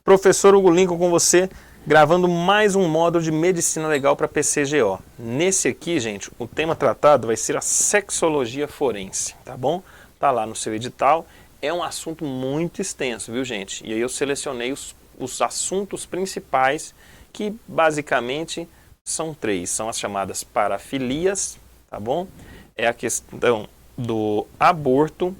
Professor Hugo Lincoln com você, gravando mais um módulo de Medicina Legal para PCGO. Nesse aqui, gente, o tema tratado vai ser a sexologia forense, tá bom? Tá lá no seu edital. É um assunto muito extenso, viu, gente? E aí eu selecionei os assuntos principais, que basicamente são três. São as chamadas parafilias, tá bom? É a questão do aborto,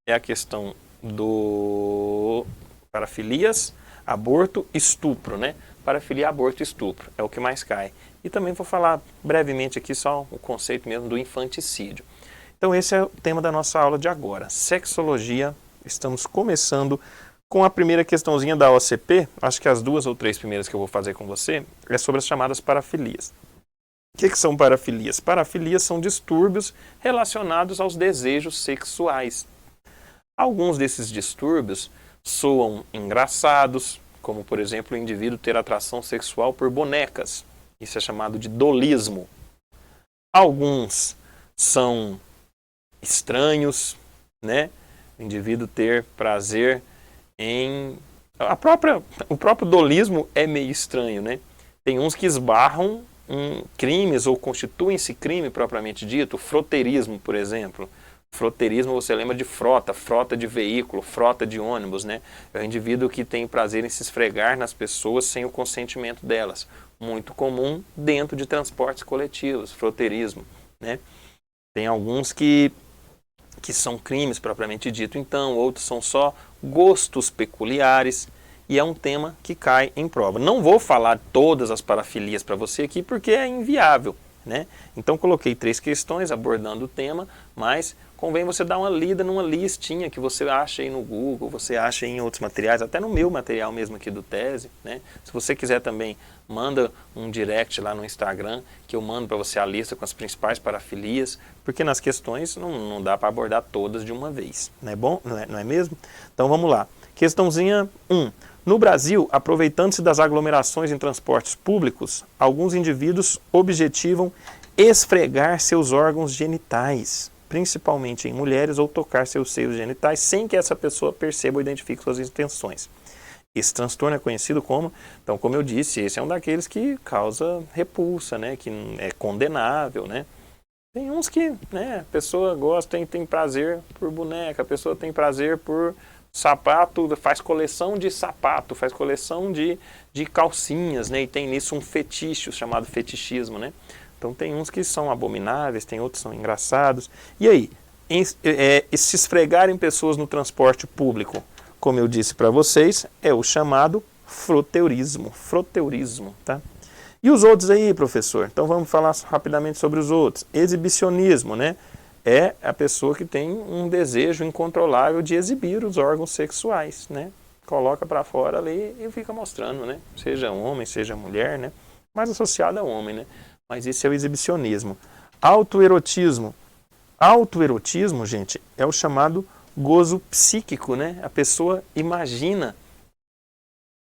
é a questão do parafilias, aborto, estupro, né? Parafilia, aborto, estupro, é o que mais cai. E também vou falar brevemente aqui só o conceito mesmo do infanticídio. Então esse é o tema da nossa aula de agora, sexologia. Estamos começando com a primeira questãozinha da OCP, acho que as duas ou três primeiras que eu vou fazer com você, é sobre as chamadas parafilias. O que são parafilias? Parafilias são distúrbios relacionados aos desejos sexuais. Alguns desses distúrbios soam engraçados, como por exemplo o indivíduo ter atração sexual por bonecas. Isso é chamado de dolismo. Alguns são estranhos, né? O indivíduo ter prazer em... O próprio dolismo é meio estranho, né? Tem uns que esbarram em crimes ou constituem-se crime propriamente dito, frotteirismo, por exemplo. Frotteirismo, você lembra de frota, frota de veículo, frota de ônibus, né? É o indivíduo que tem prazer em se esfregar nas pessoas sem o consentimento delas. Muito comum dentro de transportes coletivos, frotteirismo, né? Tem alguns que são crimes propriamente dito, então, outros são só gostos peculiares, e é um tema que cai em prova. Não vou falar todas as parafilias para você aqui, porque é inviável, né? Então coloquei três questões abordando o tema, mas convém você dar uma lida numa listinha que você acha aí no Google, você acha em outros materiais, até no meu material mesmo aqui do Tese, né? Se você quiser também, manda um direct lá no Instagram, que eu mando para você a lista com as principais parafilias, porque nas questões não dá para abordar todas de uma vez, não é bom? Não é mesmo? Então vamos lá. Questãozinha 1. No Brasil, aproveitando-se das aglomerações em transportes públicos, alguns indivíduos objetivam esfregar seus órgãos genitais, principalmente em mulheres, ou tocar seus seios genitais, sem que essa pessoa perceba ou identifique suas intenções. Esse transtorno é conhecido como, então, como eu disse, esse é um daqueles que causa repulsa, né, que é condenável, né. Tem uns que, né, a pessoa gosta e tem prazer por boneca, a pessoa tem prazer por sapato, faz coleção de sapato, faz coleção de calcinhas, né, e tem nisso um fetiche, chamado fetichismo, né. Então tem uns que são abomináveis, tem outros que são engraçados. E aí, se esfregarem pessoas no transporte público, como eu disse para vocês, é o chamado frotteurismo, tá? E os outros aí, professor? Então vamos falar rapidamente sobre os outros. Exibicionismo, né? É a pessoa que tem um desejo incontrolável de exibir os órgãos sexuais, né? Coloca para fora ali e fica mostrando, né? Seja homem, seja mulher, né? Mais associado ao homem, né? Mas esse é o exibicionismo. Autoerotismo. Autoerotismo, gente, é o chamado gozo psíquico, né? A pessoa imagina,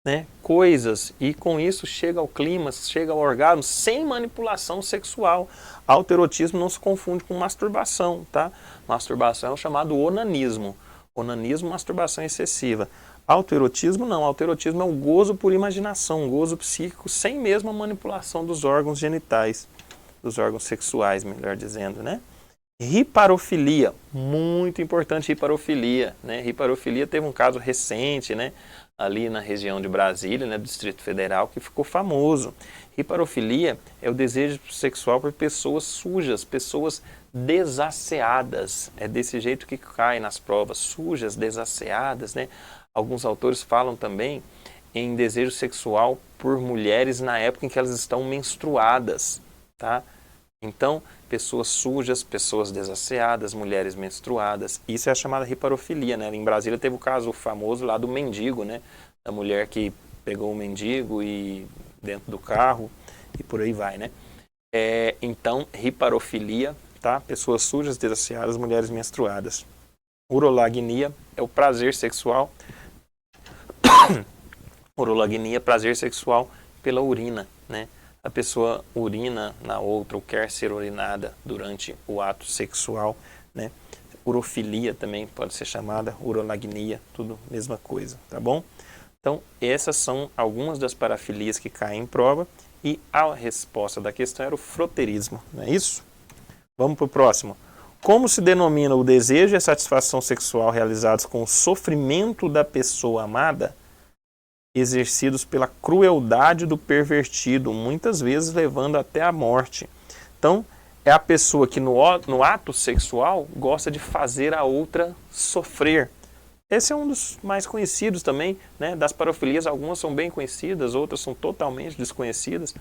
né, coisas e com isso chega ao clímax, chega ao orgasmo sem manipulação sexual. Autoerotismo não se confunde com masturbação, tá? Masturbação é o chamado onanismo. Onanismo, masturbação excessiva. Autoerotismo não, autoerotismo é o gozo por imaginação, um gozo psíquico sem mesmo a manipulação dos órgãos genitais, dos órgãos sexuais, melhor dizendo, né? Riparofilia, muito importante riparofilia, né? Riparofilia teve um caso recente, né? Ali na região de Brasília, né? Do Distrito Federal, que ficou famoso. Riparofilia é o desejo sexual por pessoas sujas, pessoas desasseadas. É desse jeito que cai nas provas, sujas, desasseadas, né? Alguns autores falam também em desejo sexual por mulheres na época em que elas estão menstruadas, tá? Então, pessoas sujas, pessoas desasseadas, mulheres menstruadas, isso é a chamada riparofilia, né? Em Brasília teve o caso famoso lá do mendigo, né? Da mulher que pegou o mendigo e dentro do carro e por aí vai, né? Então, riparofilia, tá? Pessoas sujas, desasseadas, mulheres menstruadas. Urolagnia é o prazer sexual. Urolagnia, prazer sexual pela urina, né? A pessoa urina na outra ou quer ser urinada durante o ato sexual, né? Urofilia também pode ser chamada, urolagnia, tudo mesma coisa, tá bom? Então, essas são algumas das parafilias que caem em prova e a resposta da questão era o frotteurismo, não é isso? Vamos para o próximo. Como se denomina o desejo e a satisfação sexual realizados com o sofrimento da pessoa amada, exercidos pela crueldade do pervertido, muitas vezes levando até a morte? Então, é a pessoa que no ato sexual gosta de fazer a outra sofrer. Esse é um dos mais conhecidos também, né, das parafilias. Algumas são bem conhecidas, outras são totalmente desconhecidas.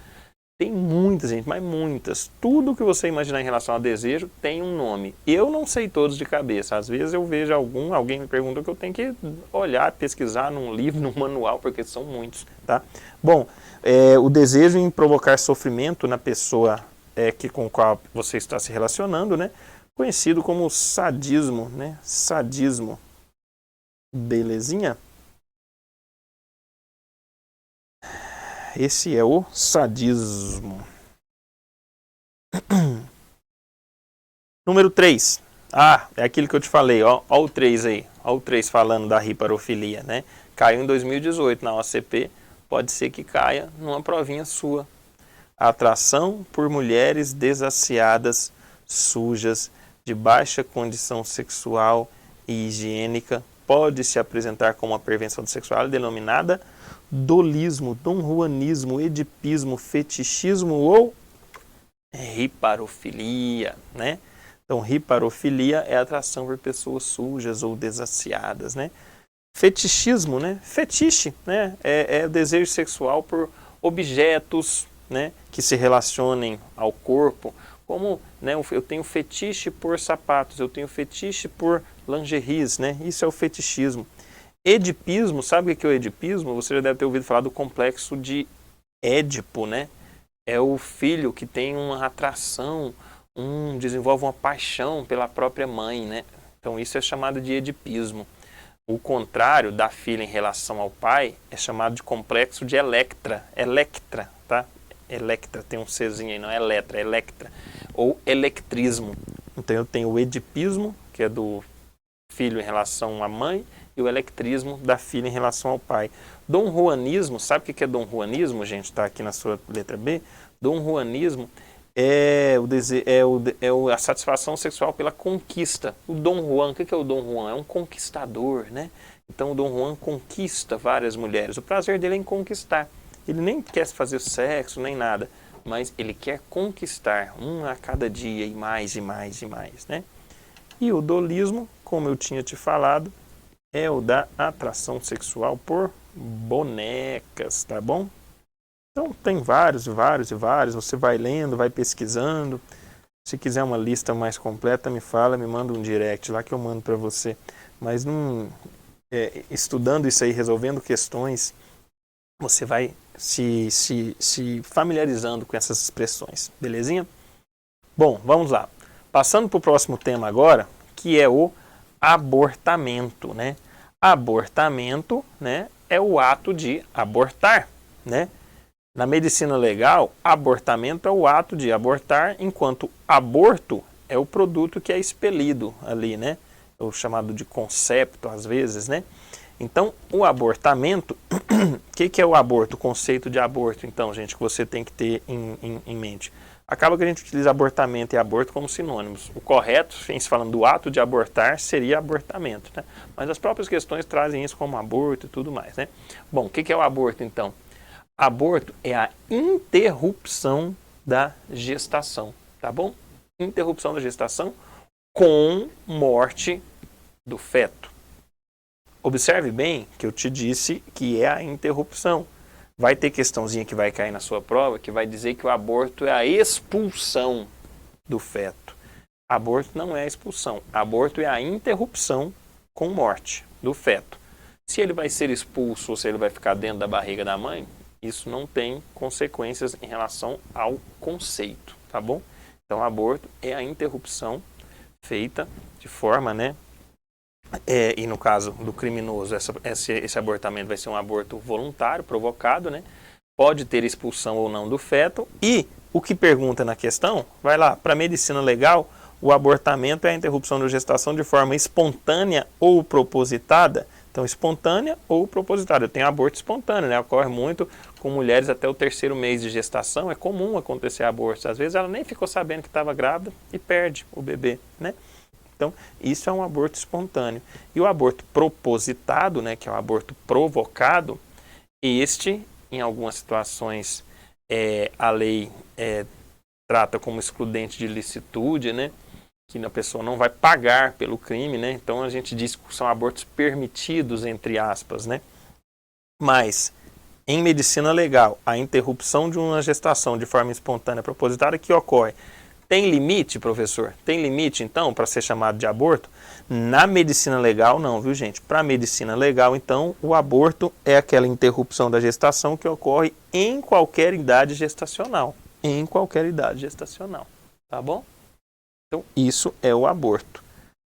Tem muitas, gente, mas muitas. Tudo que você imaginar em relação ao desejo tem um nome. Eu não sei todos de cabeça. Às vezes eu vejo alguém me pergunta que eu tenho que olhar, pesquisar num livro, num manual, porque são muitos, tá? Bom, o desejo em provocar sofrimento na pessoa com a qual você está se relacionando, né? Conhecido como sadismo, né? Sadismo. Belezinha? Esse é o sadismo. Número 3. É aquilo que eu te falei, ó o 3 aí. Ó o 3 falando da hiparofilia, né? Caiu em 2018 na OCP, pode ser que caia numa provinha sua. Atração por mulheres desaciadas, sujas, de baixa condição sexual e higiênica, pode se apresentar como uma perversão sexual denominada dolismo, donjuanismo, edipismo, fetichismo ou hiparofilia, né? Então, hiparofilia é a atração por pessoas sujas ou desaciadas, né? Fetichismo, né? Fetiche, né? É o desejo sexual por objetos, né, que se relacionem ao corpo, como, né, eu tenho fetiche por sapatos, eu tenho fetiche por lingeries, né? Isso é o fetichismo. Edipismo, sabe o que é o edipismo? Você já deve ter ouvido falar do complexo de Édipo, né? É o filho que tem uma atração, desenvolve uma paixão pela própria mãe, né? Então isso é chamado de edipismo. O contrário da filha em relação ao pai é chamado de complexo de Electra. Electra, tá? Electra, tem um Czinho aí, não é Eletra, é Electra. Ou electrismo. Então eu tenho o edipismo, que é do filho em relação à mãe, e o electrismo da filha em relação ao pai. Dom Juanismo, sabe o que é Dom Juanismo, gente? Está aqui na sua letra B. Dom Juanismo é a satisfação sexual pela conquista. O Dom Juan, o que é o Dom Juan? É um conquistador, né? Então o Dom Juan conquista várias mulheres. O prazer dele é em conquistar. Ele nem quer fazer sexo, nem nada, mas ele quer conquistar uma a cada dia e mais e mais e mais, né? E o dolismo, como eu tinha te falado, é o da atração sexual por bonecas, tá bom? Então tem vários, você vai lendo, vai pesquisando. Se quiser uma lista mais completa, me fala, me manda um direct lá que eu mando para você. Mas estudando isso aí, resolvendo questões, você vai se familiarizando com essas expressões, belezinha? Bom, vamos lá. Passando para o próximo tema agora, que é o abortamento, né? Abortamento, né, é o ato de abortar, né? Na medicina legal, abortamento é o ato de abortar, enquanto aborto é o produto que é expelido ali, né? O chamado de concepto, às vezes, né? Então, o abortamento, o que é o aborto? O conceito de aborto, então, gente, que você tem que ter em mente. Acaba que a gente utiliza abortamento e aborto como sinônimos. O correto, falando do ato de abortar, seria abortamento, né? Mas as próprias questões trazem isso como aborto e tudo mais, né? Bom, o que é o aborto, então? Aborto é a interrupção da gestação, tá bom? Interrupção da gestação com morte do feto. Observe bem que eu te disse que é a interrupção. Vai ter questãozinha que vai cair na sua prova que vai dizer que o aborto é a expulsão do feto. Aborto não é a expulsão. Aborto é a interrupção com morte do feto. Se ele vai ser expulso ou se ele vai ficar dentro da barriga da mãe, isso não tem consequências em relação ao conceito, tá bom? Então, aborto é a interrupção feita de forma, né? E no caso do criminoso, esse abortamento vai ser um aborto voluntário, provocado, né? Pode ter expulsão ou não do feto. E o que pergunta na questão, vai lá, para a medicina legal, o abortamento é a interrupção da gestação de forma espontânea ou propositada Então, espontânea ou propositada. Eu tenho aborto espontâneo, né? Ocorre muito com mulheres até o 3º mês de gestação. É comum acontecer abortos. Às vezes ela nem ficou sabendo que estava grávida e perde o bebê, né? Então, isso é um aborto espontâneo. E o aborto propositado, né, que é o aborto provocado, este, em algumas situações, a lei trata como excludente de licitude, né, que a pessoa não vai pagar pelo crime, né, então a gente diz que são abortos permitidos, entre aspas, né. Mas, em medicina legal, a interrupção de uma gestação de forma espontânea propositada que ocorre, tem limite, professor? Tem limite, então, para ser chamado de aborto? Na medicina legal, não, viu, gente? Para a medicina legal, então, o aborto é aquela interrupção da gestação que ocorre em qualquer idade gestacional. Em qualquer idade gestacional, tá bom? Então, isso é o aborto.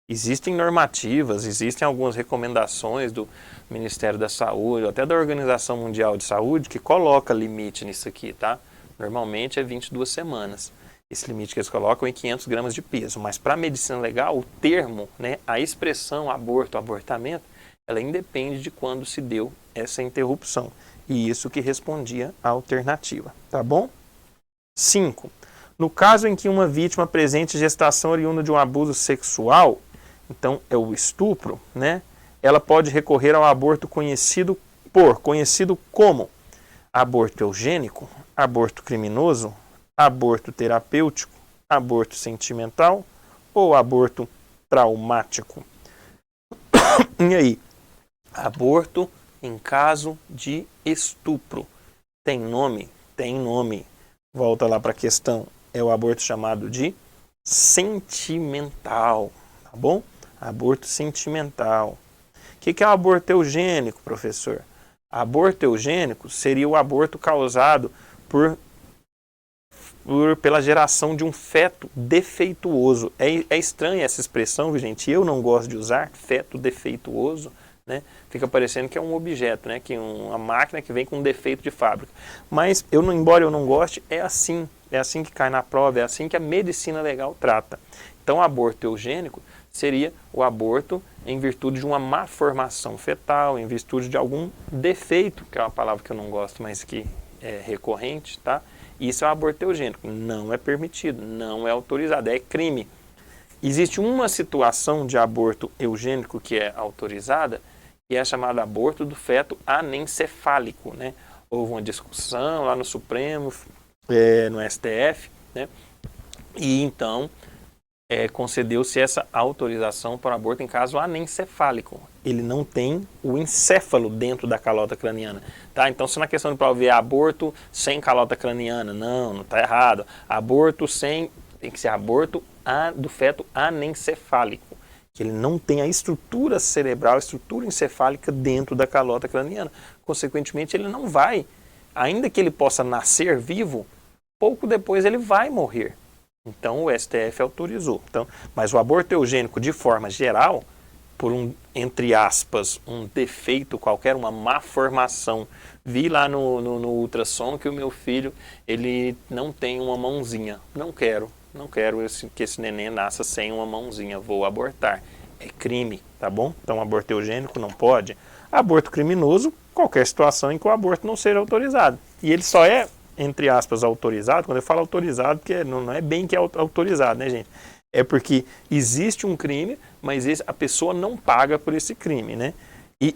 Existem normativas, existem algumas recomendações do Ministério da Saúde, até da Organização Mundial de Saúde, que coloca limite nisso aqui, tá? Normalmente é 22 semanas. Esse limite que eles colocam é 500 gramas de peso. Mas para a medicina legal, o termo, né, a expressão aborto, abortamento, ela independe de quando se deu essa interrupção. E isso que respondia a alternativa. Tá bom? 5. No caso em que uma vítima apresente gestação oriunda de um abuso sexual, então é o estupro, né, ela pode recorrer ao aborto conhecido como aborto eugênico, aborto criminoso, aborto terapêutico, aborto sentimental ou aborto traumático. E aí? Aborto em caso de estupro. Tem nome? Tem nome. Volta lá para a questão. É o aborto chamado de sentimental. Tá bom? Aborto sentimental. O que é o aborto eugênico, professor? Aborto eugênico seria o aborto causado pela geração de um feto defeituoso. É estranha essa expressão, gente. Eu não gosto de usar feto defeituoso, né? Fica parecendo que é um objeto, né? Que uma máquina que vem com um defeito de fábrica. Mas, embora eu não goste, é assim que cai na prova, é assim que a medicina legal trata. Então, o aborto eugênico seria o aborto em virtude de uma má formação fetal, em virtude de algum defeito, que é uma palavra que eu não gosto, mas que é recorrente, tá? Isso é um aborto eugênico. Não é permitido, não é autorizado, é crime. Existe uma situação de aborto eugênico que é autorizada, que é chamada aborto do feto anencefálico, né? Houve uma discussão lá no Supremo, no STF, né? E então concedeu-se essa autorização para o aborto em caso anencefálico. Ele não tem o encéfalo dentro da calota craniana. Tá? Então, se na questão de prova é aborto sem calota craniana, não está errado. Aborto tem que ser aborto do feto anencefálico, que ele não tem a estrutura cerebral, a estrutura encefálica dentro da calota craniana. Consequentemente, ele não vai, ainda que ele possa nascer vivo, pouco depois ele vai morrer. Então, o STF autorizou. Então, mas o aborto eugênico, de forma geral, por entre aspas, um defeito qualquer, uma má formação. Vi lá no ultrassom que o meu filho, ele não tem uma mãozinha. Não quero que esse neném nasça sem uma mãozinha, vou abortar. É crime, tá bom? Então, aborto eugênico não pode. Aborto criminoso, qualquer situação em que o aborto não seja autorizado. E ele só é, entre aspas, autorizado, quando eu falo autorizado, porque não é bem que é autorizado, né, gente? É porque existe um crime, mas a pessoa não paga por esse crime, né? E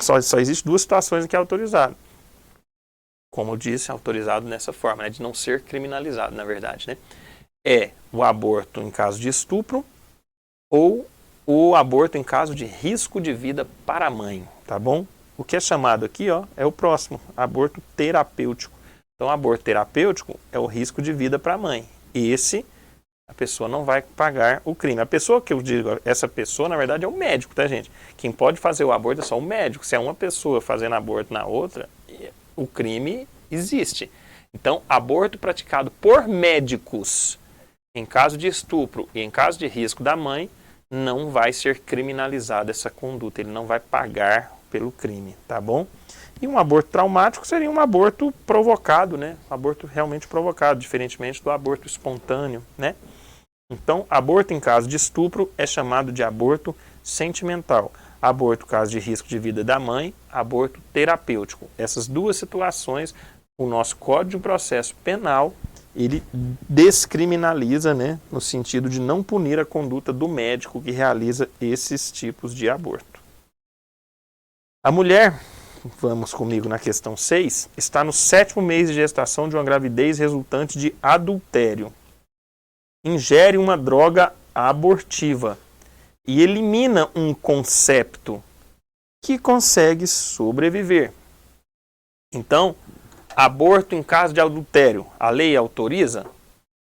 só existe duas situações em que é autorizado. Como eu disse, autorizado nessa forma, né? De não ser criminalizado, na verdade, né? É o aborto em caso de estupro ou o aborto em caso de risco de vida para a mãe, tá bom? O que é chamado aqui, ó, é o próximo, aborto terapêutico. Então, aborto terapêutico é o risco de vida para a mãe. Esse, a pessoa não vai pagar o crime. A pessoa que eu digo, essa pessoa, na verdade, é o médico, tá, gente? Quem pode fazer o aborto é só o médico. Se é uma pessoa fazendo aborto na outra, o crime existe. Então, aborto praticado por médicos em caso de estupro e em caso de risco da mãe, não vai ser criminalizada essa conduta. Ele não vai pagar pelo crime, tá bom? E um aborto traumático seria um aborto provocado, né? Um aborto realmente provocado, diferentemente do aborto espontâneo, né? Então, aborto em caso de estupro é chamado de aborto sentimental. Aborto, caso de risco de vida da mãe, aborto terapêutico. Essas duas situações, o nosso Código de Processo Penal, ele descriminaliza, né, no sentido de não punir a conduta do médico que realiza esses tipos de aborto. A mulher, vamos comigo na questão 6, está no 7º mês de gestação de uma gravidez resultante de adultério. Ingere uma droga abortiva e elimina um concepto que consegue sobreviver. Então, aborto em caso de adultério, a lei autoriza?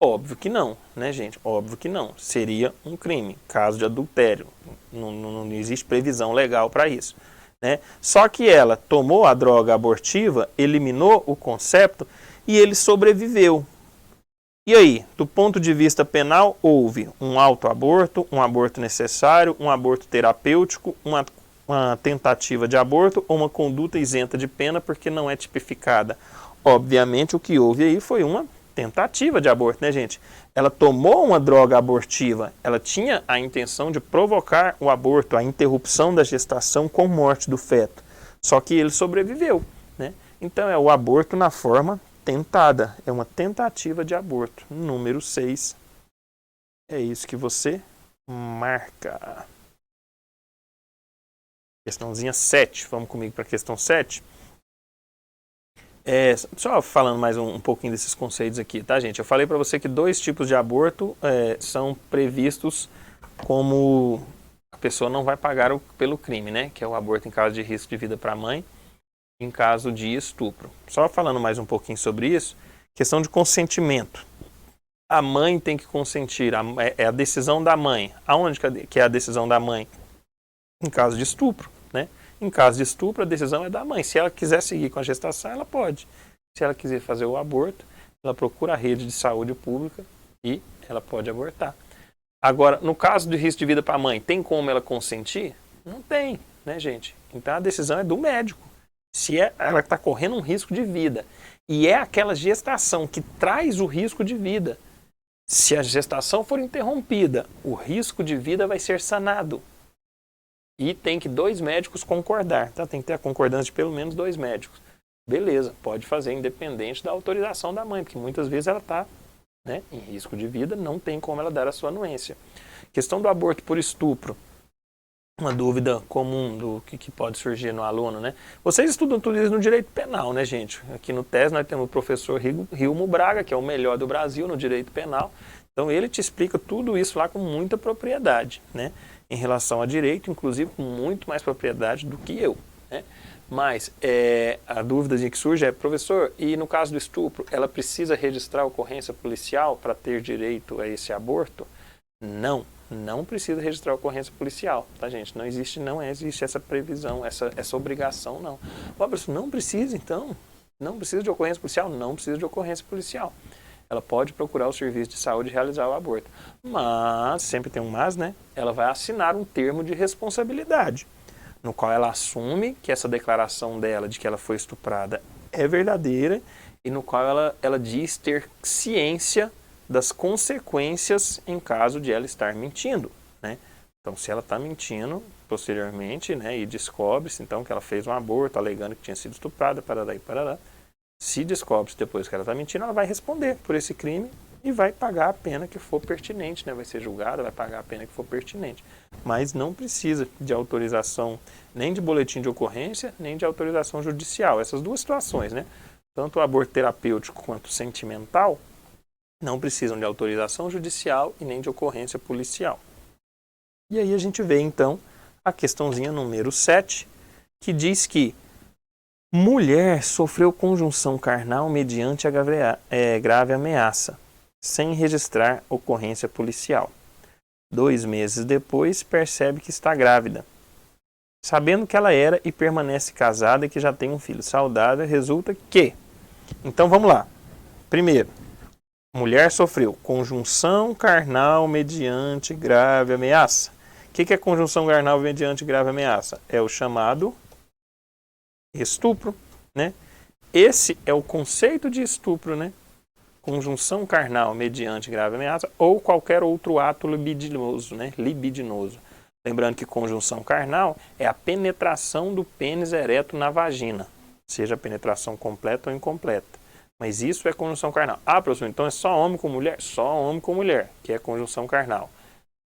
Óbvio que não, né, gente? Óbvio que não. Seria um crime, caso de adultério. Não existe previsão legal para isso, né? Só que ela tomou a droga abortiva, eliminou o concepto e ele sobreviveu. E aí, do ponto de vista penal, houve um autoaborto, um aborto necessário, um aborto terapêutico, uma tentativa de aborto ou uma conduta isenta de pena porque não é tipificada. Obviamente, o que houve aí foi uma tentativa de aborto, né, gente? Ela tomou uma droga abortiva, ela tinha a intenção de provocar o aborto, a interrupção da gestação com morte do feto. Só que ele sobreviveu, né? Então, é o aborto na forma tentada, é uma tentativa de aborto. Número 6. É isso que você marca. Questãozinha 7. Vamos comigo para a questão 7. Só falando mais um pouquinho desses conceitos aqui, tá, gente? Eu falei para você que 2 tipos de aborto são previstos como a pessoa não vai pagar pelo crime, né? Que é o aborto em caso de risco de vida para a mãe, em caso de estupro. Só falando mais um pouquinho sobre isso, questão de consentimento. A mãe tem que consentir, é a decisão da mãe. Aonde que é a decisão da mãe? Em caso de estupro, né? Em caso de estupro, a decisão é da mãe. Se ela quiser seguir com a gestação, ela pode. Se ela quiser fazer o aborto, ela procura a rede de saúde pública e ela pode abortar. Agora, no caso de risco de vida para a mãe, tem como ela consentir? Não tem, né, gente? Então a decisão é do médico. Se ela está correndo um risco de vida e é aquela gestação que traz o risco de vida, se a gestação for interrompida, o risco de vida vai ser sanado. E tem que 2 médicos concordar, tá? Tem que ter a concordância de pelo menos 2 médicos. Beleza, pode fazer independente da autorização da mãe, porque muitas vezes ela está, né, em risco de vida, não tem como ela dar a sua anuência. Questão do aborto por estupro. Uma dúvida comum do que pode surgir no aluno, né? Vocês estudam tudo isso no direito penal, né, gente? Aqui no TES nós temos o professor Rilmo Braga, que é o melhor do Brasil no direito penal. Então ele te explica tudo isso lá com muita propriedade, né? Em relação a direito, inclusive com muito mais propriedade do que eu, né? Mas a dúvida que surge é, professor, e no caso do estupro, ela precisa registrar a ocorrência policial para ter direito a esse aborto? Não precisa registrar a ocorrência policial, tá, gente? Não existe essa previsão, essa obrigação, não. Ó, professor, não precisa, então? Não precisa de ocorrência policial? Não precisa de ocorrência policial. Ela pode procurar o serviço de saúde e realizar o aborto. Mas, sempre tem um mas, né? Ela vai assinar um termo de responsabilidade, no qual ela assume que essa declaração dela de que ela foi estuprada é verdadeira e no qual ela diz ter ciência das consequências em caso de ela estar mentindo, né? Então, se ela está mentindo posteriormente, né, e descobre-se então que ela fez um aborto alegando que tinha sido estuprada, parará e parará, se descobre-se depois que ela está mentindo, ela vai responder por esse crime e vai pagar a pena que for pertinente, né? Vai ser julgada, vai pagar a pena que for pertinente. Mas não precisa de autorização nem de boletim de ocorrência, nem de autorização judicial. Essas 2 situações, né? Tanto o aborto terapêutico quanto o sentimental não precisam de autorização judicial e nem de ocorrência policial. E aí a gente vê, então, a questãozinha número 7, que diz que mulher sofreu conjunção carnal mediante a grave ameaça, sem registrar ocorrência policial. 2 meses depois, percebe que está grávida. Sabendo que ela era e permanece casada e que já tem um filho saudável, resulta que... Então vamos lá. Primeiro, mulher sofreu conjunção carnal mediante grave ameaça. O que é conjunção carnal mediante grave ameaça? É o chamado estupro, né? Esse é o conceito de estupro, né? Conjunção carnal mediante grave ameaça ou qualquer outro ato libidinoso, né? Libidinoso. Lembrando que conjunção carnal é a penetração do pênis ereto na vagina, seja a penetração completa ou incompleta. Mas isso é conjunção carnal. Ah, professor, então é só homem com mulher? Só homem com mulher, que é conjunção carnal.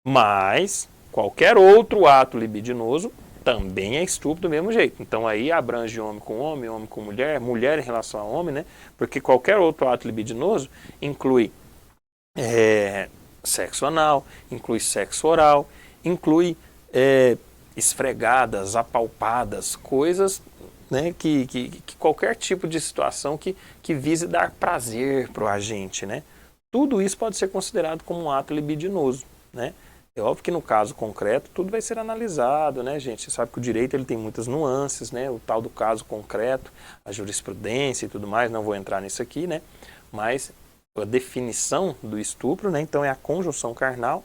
Mas qualquer outro ato libidinoso também é estupro do mesmo jeito. Então aí abrange homem com mulher, mulher em relação a homem, né? Porque qualquer outro ato libidinoso inclui sexo anal, inclui sexo oral, inclui esfregadas, apalpadas, coisas, né, que qualquer tipo de situação que vise dar prazer para o agente, né? Tudo isso pode ser considerado como um ato libidinoso, né? É óbvio que no caso concreto tudo vai ser analisado, né, gente? Você sabe que o direito ele tem muitas nuances, né? O tal do caso concreto, a jurisprudência e tudo mais, não vou entrar nisso aqui, né? Mas a definição do estupro, né? Então é a conjunção carnal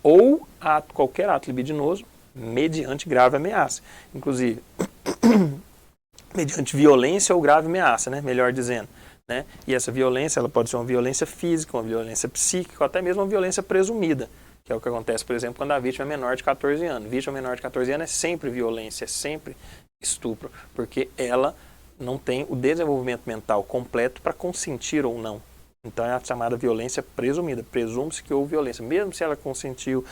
ou qualquer ato libidinoso mediante grave ameaça. Inclusive, mediante violência ou grave ameaça, né? Melhor dizendo. Né? E essa violência ela pode ser uma violência física, uma violência psíquica ou até mesmo uma violência presumida. Que é o que acontece, por exemplo, quando a vítima é menor de 14 anos. Vítima menor de 14 anos é sempre violência, é sempre estupro, porque ela não tem o desenvolvimento mental completo para consentir ou não. Então é a chamada violência presumida. Presume-se que houve violência, mesmo se ela consentiu,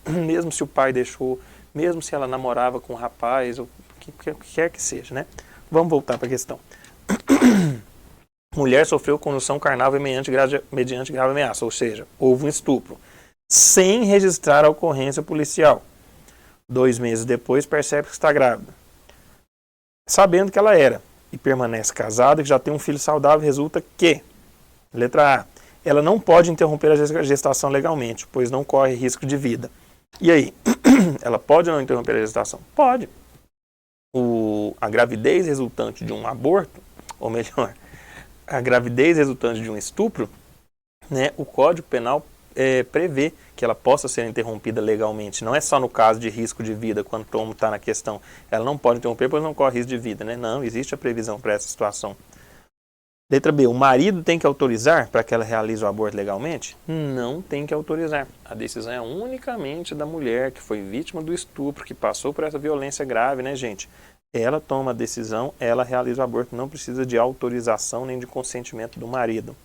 mesmo se o pai deixou, mesmo se ela namorava com um rapaz, ou o que quer que seja, né? Vamos voltar para a questão. Mulher sofreu conjunção carnal mediante grave ameaça, ou seja, houve um estupro, sem registrar a ocorrência policial. 2 meses depois percebe que está grávida. Sabendo que ela era e permanece casada, que já tem um filho saudável, resulta que, letra A, ela não pode interromper a gestação legalmente, pois não corre risco de vida. E aí, ela pode ou não interromper a gestação? Pode. A gravidez resultante de um aborto, ou melhor, a gravidez resultante de um estupro, né, o Código Penal prevê que ela possa ser interrompida legalmente. Não é só no caso de risco de vida, quando como está na questão. Ela não pode interromper, pois não corre risco de vida. Né? Não, existe a previsão para essa situação. Letra B. O marido tem que autorizar para que ela realize o aborto legalmente? Não tem que autorizar. A decisão é unicamente da mulher que foi vítima do estupro, que passou por essa violência grave, né, gente? Ela toma a decisão, ela realiza o aborto, não precisa de autorização nem de consentimento do marido.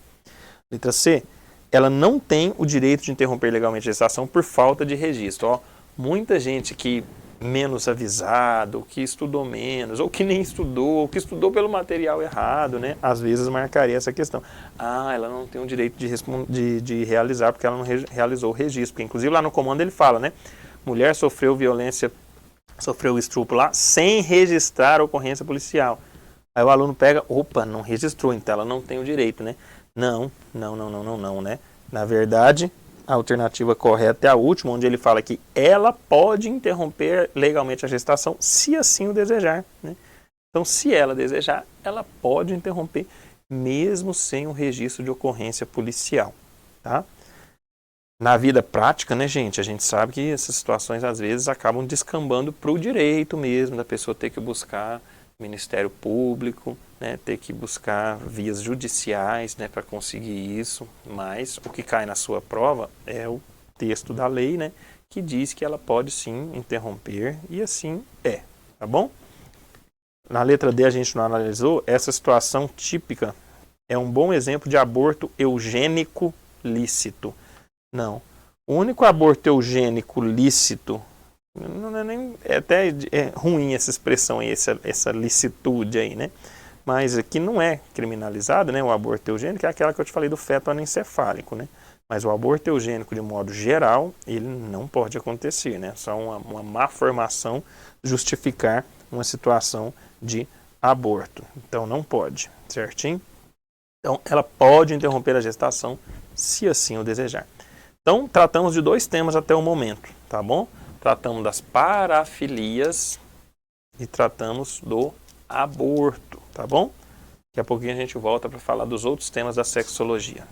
Letra C. Ela não tem o direito de interromper legalmente a gestação por falta de registro. Ó, muita gente que menos avisado, ou que estudou menos, ou que nem estudou, ou que estudou pelo material errado, né? Às vezes marcaria essa questão. Ah, ela não tem o direito de realizar porque ela não realizou o registro. Porque, inclusive, lá no comando ele fala, né? Mulher sofreu violência, sofreu estupro lá, sem registrar a ocorrência policial. Aí o aluno pega, opa, não registrou, então ela não tem o direito, né? Não, né? Na verdade, a alternativa correta é a última, onde ele fala que ela pode interromper legalmente a gestação, se assim o desejar, né? Então, se ela desejar, ela pode interromper, mesmo sem o registro de ocorrência policial, tá? Na vida prática, né, gente, a gente sabe que essas situações, às vezes, acabam descambando para o direito mesmo, da pessoa ter que buscar Ministério Público, né, ter que buscar vias judiciais, né, para conseguir isso, mas o que cai na sua prova é o texto da lei, né, que diz que ela pode sim interromper, e assim é, tá bom? Na letra D a gente não analisou, essa situação típica é um bom exemplo de aborto eugênico lícito. Não, o único aborto eugênico lícito, não é nem, até ruim essa expressão aí, essa licitude aí, né? Mas aqui não é criminalizado, né? O aborto eugênico é aquela que eu te falei do feto anencefálico, né? Mas o aborto eugênico, de modo geral, ele não pode acontecer, né? Só uma má formação justificar uma situação de aborto. Então não pode, certinho? Então ela pode interromper a gestação se assim o desejar. Então tratamos de 2 temas até o momento, tá bom? Tratamos das parafilias e tratamos do aborto, tá bom? Daqui a pouquinho a gente volta para falar dos outros temas da sexologia.